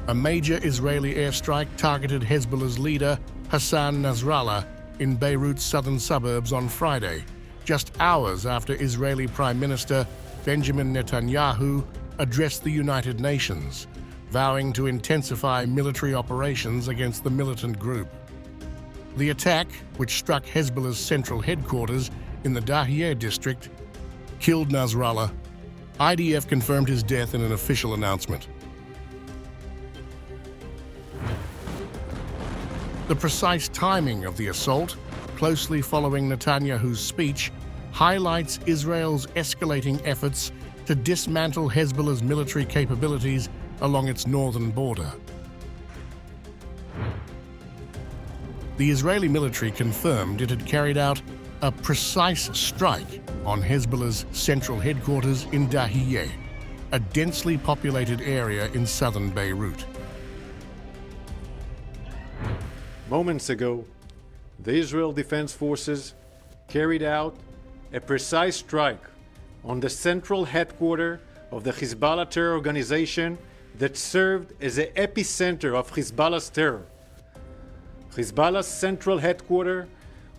A major Israeli airstrike targeted Hezbollah's leader, Hassan Nasrallah, in Beirut's southern suburbs on Friday, just hours after Israeli Prime Minister Benjamin Netanyahu addressed the United Nations, vowing to intensify military operations against the militant group. The attack, which struck Hezbollah's central headquarters in the Dahiyeh district, killed Nasrallah. IDF confirmed his death in an official announcement. The precise timing of the assault, closely following Netanyahu's speech, highlights Israel's escalating efforts to dismantle Hezbollah's military capabilities along its northern border. The Israeli military confirmed it had carried out a precise strike on Hezbollah's central headquarters in Dahiyeh, a densely populated area in southern Beirut. Moments ago, the Israel Defense Forces carried out a precise strike on the central headquarters of the Hezbollah terror organization that served as the epicenter of Hezbollah's terror. Hezbollah's central headquarters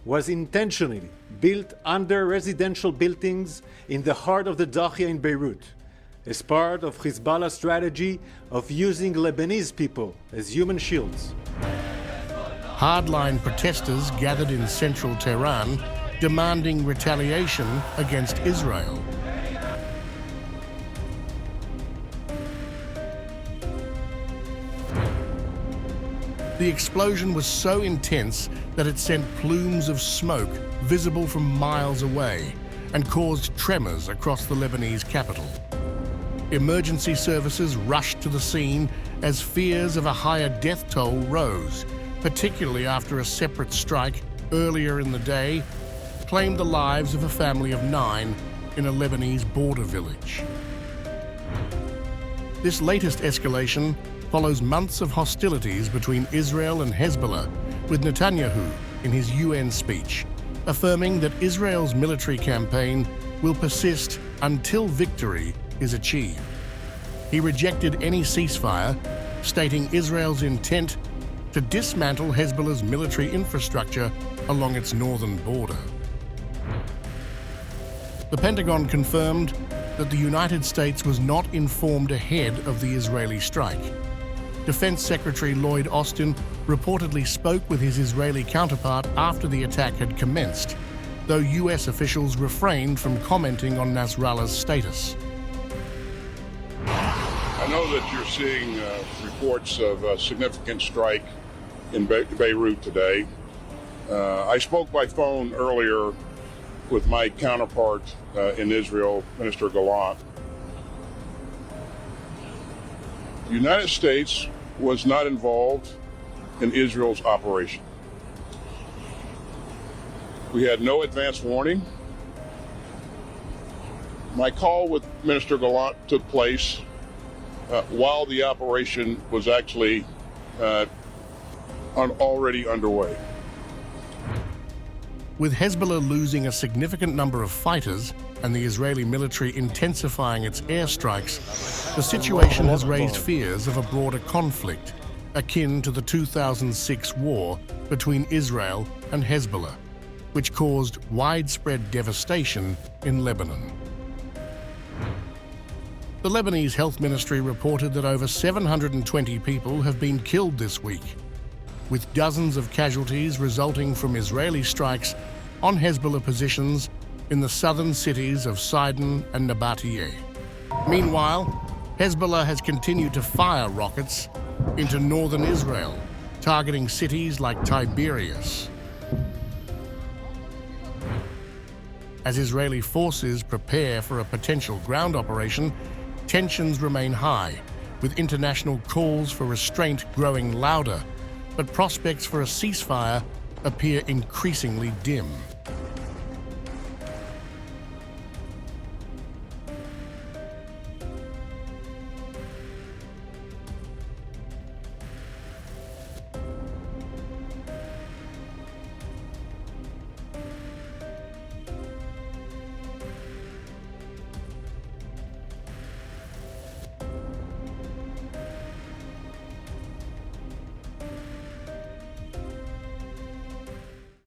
was intentionally built under residential buildings in the heart of the Dahiyeh in Beirut, as part of Hezbollah's strategy of using Lebanese people as human shields. Hardline protesters gathered in central Tehran, demanding retaliation against Israel. The explosion was so intense that it sent plumes of smoke visible from miles away and caused tremors across the Lebanese capital. Emergency services rushed to the scene as fears of a higher death toll rose, particularly after a separate strike earlier in the day claimed the lives of a family of 9 in a Lebanese border village. This latest escalation follows months of hostilities between Israel and Hezbollah, with Netanyahu, in his UN speech, affirming that Israel's military campaign will persist until victory is achieved. He rejected any ceasefire, stating Israel's intent to dismantle Hezbollah's military infrastructure along its northern border. The Pentagon confirmed that the United States was not informed ahead of the Israeli strike. Defense Secretary Lloyd Austin reportedly spoke with his Israeli counterpart after the attack had commenced, though U.S. officials refrained from commenting on Nasrallah's status. I know that you're seeing reports of a significant strike in Beirut today. I spoke by phone earlier with my counterpart in Israel, Minister Gallant. The United States was not involved in Israel's operation. We had no advance warning. My call with Minister Gallant took place while the operation was actually already underway. With Hezbollah losing a significant number of fighters and the Israeli military intensifying its airstrikes, the situation has raised fears of a broader conflict, akin to the 2006 war between Israel and Hezbollah, which caused widespread devastation in Lebanon. The Lebanese Health Ministry reported that over 720 people have been killed this week, with dozens of casualties resulting from Israeli strikes on Hezbollah positions in the southern cities of Sidon and Nabatiyeh. Meanwhile, Hezbollah has continued to fire rockets into northern Israel, targeting cities like Tiberias. As Israeli forces prepare for a potential ground operation, tensions remain high, with international calls for restraint growing louder, but prospects for a ceasefire appear increasingly dim.